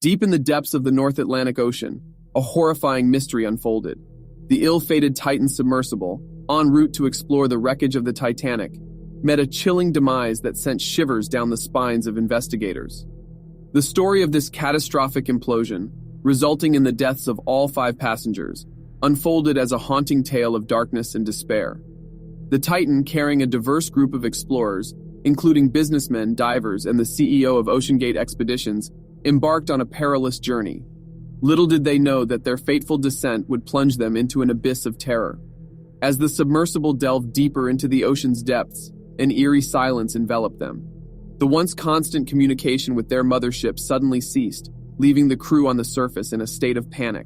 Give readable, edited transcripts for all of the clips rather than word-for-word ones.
Deep in the depths of the North Atlantic Ocean, a horrifying mystery unfolded. The ill-fated Titan Submersible, en route to explore the wreckage of the Titanic, met a chilling demise that sent shivers down the spines of investigators. The story of this catastrophic implosion, resulting in the deaths of all 5 passengers, unfolded as a haunting tale of darkness and despair. The Titan, carrying a diverse group of explorers, including businessmen, divers, and the CEO of OceanGate Expeditions, embarked on a perilous journey. Little did they know that their fateful descent would plunge them into an abyss of terror. As the submersible delved deeper into the ocean's depths, an eerie silence enveloped them. The once constant communication with their mothership suddenly ceased, leaving the crew on the surface in a state of panic.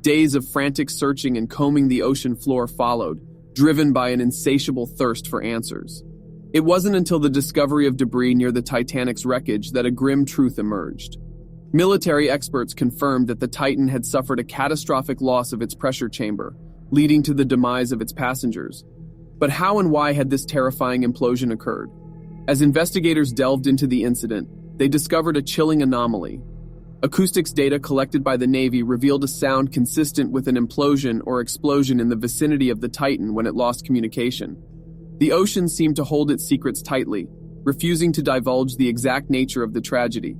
Days of frantic searching and combing the ocean floor followed, driven by an insatiable thirst for answers. It wasn't until the discovery of debris near the Titanic's wreckage that a grim truth emerged. Military experts confirmed that the Titan had suffered a catastrophic loss of its pressure chamber, leading to the demise of its passengers. But how and why had this terrifying implosion occurred? As investigators delved into the incident, they discovered a chilling anomaly. Acoustics data collected by the Navy revealed a sound consistent with an implosion or explosion in the vicinity of the Titan when it lost communication. The ocean seemed to hold its secrets tightly, refusing to divulge the exact nature of the tragedy.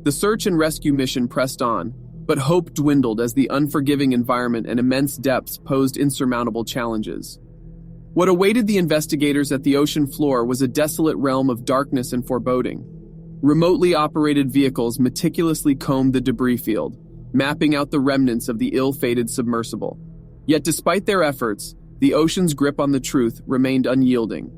The search and rescue mission pressed on, but hope dwindled as the unforgiving environment and immense depths posed insurmountable challenges. What awaited the investigators at the ocean floor was a desolate realm of darkness and foreboding. Remotely operated vehicles meticulously combed the debris field, mapping out the remnants of the ill-fated submersible. Yet despite their efforts, the ocean's grip on the truth remained unyielding.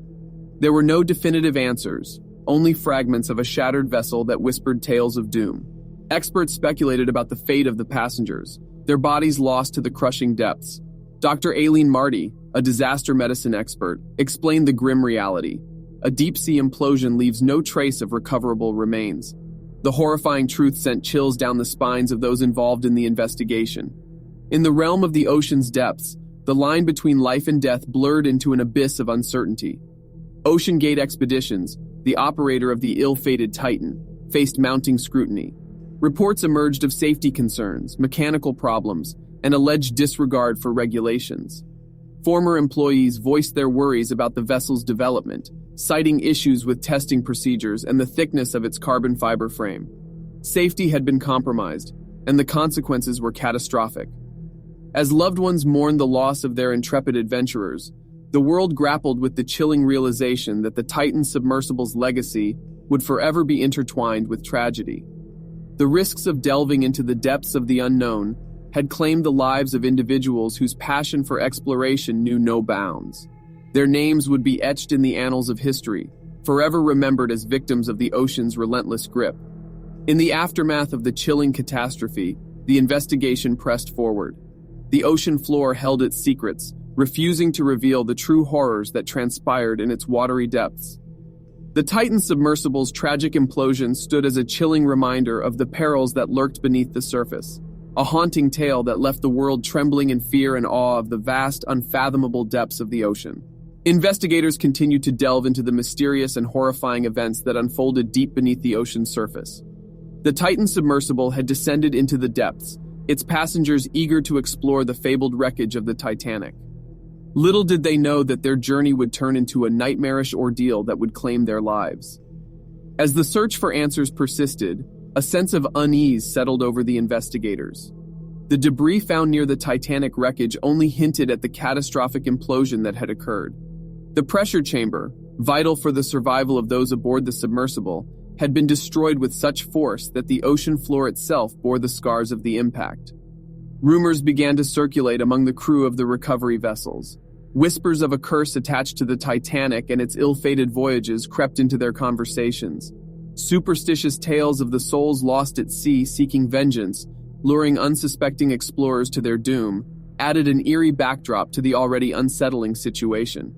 There were no definitive answers, only fragments of a shattered vessel that whispered tales of doom. Experts speculated about the fate of the passengers, their bodies lost to the crushing depths. Dr. Aileen Marty, a disaster medicine expert, explained the grim reality. A deep-sea implosion leaves no trace of recoverable remains. The horrifying truth sent chills down the spines of those involved in the investigation. In the realm of the ocean's depths, the line between life and death blurred into an abyss of uncertainty. OceanGate Expeditions, the operator of the ill-fated Titan, faced mounting scrutiny. Reports emerged of safety concerns, mechanical problems, and alleged disregard for regulations. Former employees voiced their worries about the vessel's development, citing issues with testing procedures and the thickness of its carbon fiber frame. Safety had been compromised, and the consequences were catastrophic. As loved ones mourned the loss of their intrepid adventurers, the world grappled with the chilling realization that the Titan Submersible's legacy would forever be intertwined with tragedy. The risks of delving into the depths of the unknown had claimed the lives of individuals whose passion for exploration knew no bounds. Their names would be etched in the annals of history, forever remembered as victims of the ocean's relentless grip. In the aftermath of the chilling catastrophe, the investigation pressed forward. The ocean floor held its secrets, refusing to reveal the true horrors that transpired in its watery depths. The Titan Submersible's tragic implosion stood as a chilling reminder of the perils that lurked beneath the surface, a haunting tale that left the world trembling in fear and awe of the vast, unfathomable depths of the ocean. Investigators continued to delve into the mysterious and horrifying events that unfolded deep beneath the ocean's surface. The Titan Submersible had descended into the depths, its passengers eager to explore the fabled wreckage of the Titanic. Little did they know that their journey would turn into a nightmarish ordeal that would claim their lives. As the search for answers persisted, a sense of unease settled over the investigators. The debris found near the Titanic wreckage only hinted at the catastrophic implosion that had occurred. The pressure chamber, vital for the survival of those aboard the submersible, had been destroyed with such force that the ocean floor itself bore the scars of the impact. Rumors began to circulate among the crew of the recovery vessels. Whispers of a curse attached to the Titanic and its ill-fated voyages crept into their conversations. Superstitious tales of the souls lost at sea seeking vengeance, luring unsuspecting explorers to their doom, added an eerie backdrop to the already unsettling situation.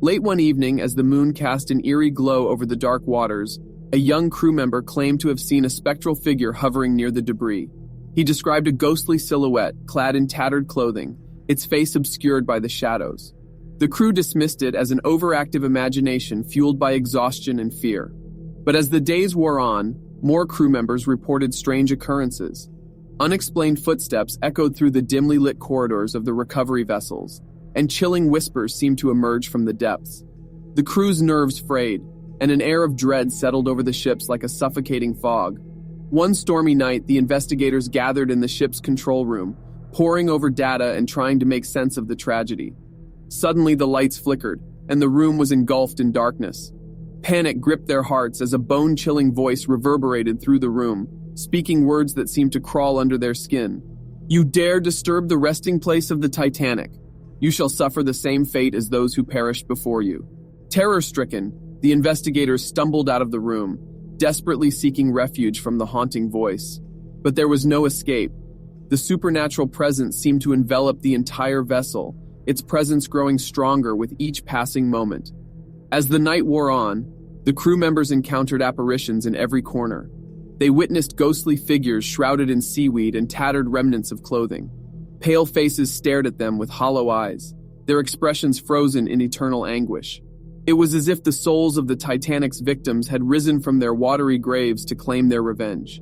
Late one evening, as the moon cast an eerie glow over the dark waters, a young crew member claimed to have seen a spectral figure hovering near the debris. He described a ghostly silhouette, clad in tattered clothing, its face obscured by the shadows. The crew dismissed it as an overactive imagination fueled by exhaustion and fear. But as the days wore on, more crew members reported strange occurrences. Unexplained footsteps echoed through the dimly lit corridors of the recovery vessels, and chilling whispers seemed to emerge from the depths. The crew's nerves frayed, and an air of dread settled over the ships like a suffocating fog. One stormy night, the investigators gathered in the ship's control room, poring over data and trying to make sense of the tragedy. Suddenly, the lights flickered, and the room was engulfed in darkness. Panic gripped their hearts as a bone-chilling voice reverberated through the room, speaking words that seemed to crawl under their skin. "You dare disturb the resting place of the Titanic. You shall suffer the same fate as those who perished before you." Terror-stricken, the investigators stumbled out of the room, desperately seeking refuge from the haunting voice. But there was no escape. The supernatural presence seemed to envelop the entire vessel, its presence growing stronger with each passing moment. As the night wore on, the crew members encountered apparitions in every corner. They witnessed ghostly figures shrouded in seaweed and tattered remnants of clothing. Pale faces stared at them with hollow eyes, their expressions frozen in eternal anguish. It was as if the souls of the Titanic's victims had risen from their watery graves to claim their revenge.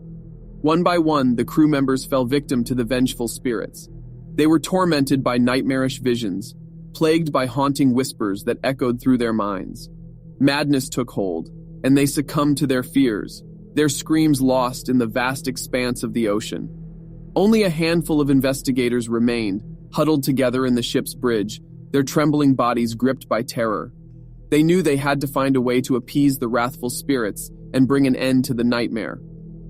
One by one, the crew members fell victim to the vengeful spirits. They were tormented by nightmarish visions, plagued by haunting whispers that echoed through their minds. Madness took hold, and they succumbed to their fears, their screams lost in the vast expanse of the ocean. Only a handful of investigators remained, huddled together in the ship's bridge, their trembling bodies gripped by terror. They knew they had to find a way to appease the wrathful spirits and bring an end to the nightmare.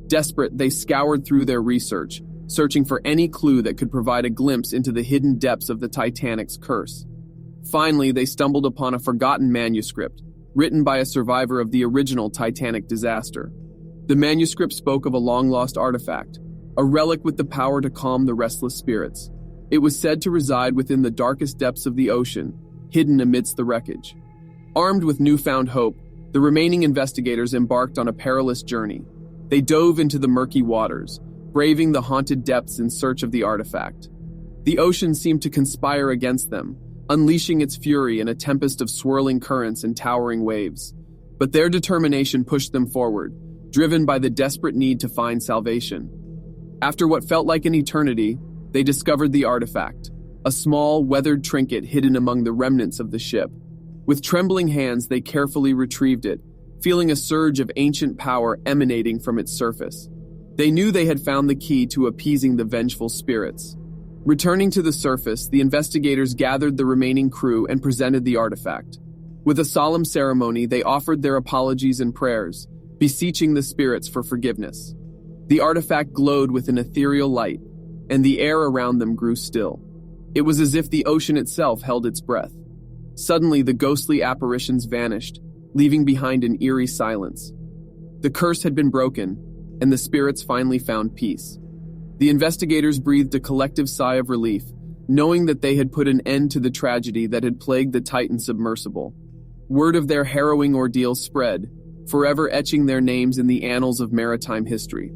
Desperate, they scoured through their research, searching for any clue that could provide a glimpse into the hidden depths of the Titanic's curse. Finally, they stumbled upon a forgotten manuscript, written by a survivor of the original Titanic disaster. The manuscript spoke of a long-lost artifact, a relic with the power to calm the restless spirits. It was said to reside within the darkest depths of the ocean, hidden amidst the wreckage. Armed with newfound hope, the remaining investigators embarked on a perilous journey. They dove into the murky waters, braving the haunted depths in search of the artifact. The ocean seemed to conspire against them, unleashing its fury in a tempest of swirling currents and towering waves. But their determination pushed them forward, driven by the desperate need to find salvation. After what felt like an eternity, they discovered the artifact, a small, weathered trinket hidden among the remnants of the ship. With trembling hands, they carefully retrieved it, feeling a surge of ancient power emanating from its surface. They knew they had found the key to appeasing the vengeful spirits. Returning to the surface, the investigators gathered the remaining crew and presented the artifact. With a solemn ceremony, they offered their apologies and prayers, beseeching the spirits for forgiveness. The artifact glowed with an ethereal light, and the air around them grew still. It was as if the ocean itself held its breath. Suddenly, the ghostly apparitions vanished, leaving behind an eerie silence. The curse had been broken, and the spirits finally found peace. The investigators breathed a collective sigh of relief, knowing that they had put an end to the tragedy that had plagued the Titan Submersible. Word of their harrowing ordeal spread, forever etching their names in the annals of maritime history.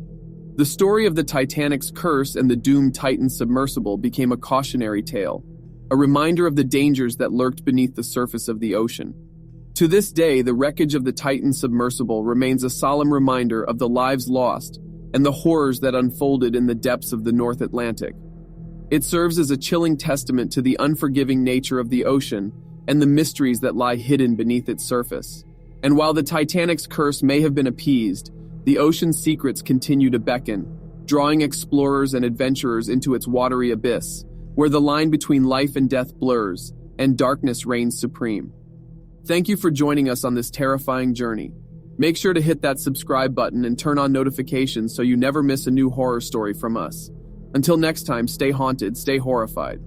The story of the Titanic's curse and the doomed Titan Submersible became a cautionary tale, a reminder of the dangers that lurked beneath the surface of the ocean. To this day, the wreckage of the Titan Submersible remains a solemn reminder of the lives lost and the horrors that unfolded in the depths of the North Atlantic. It serves as a chilling testament to the unforgiving nature of the ocean and the mysteries that lie hidden beneath its surface. And while the Titanic's curse may have been appeased, the ocean's secrets continue to beckon, drawing explorers and adventurers into its watery abyss, where the line between life and death blurs, and darkness reigns supreme. Thank you for joining us on this terrifying journey. Make sure to hit that subscribe button and turn on notifications so you never miss a new horror story from us. Until next time, stay haunted, stay horrified.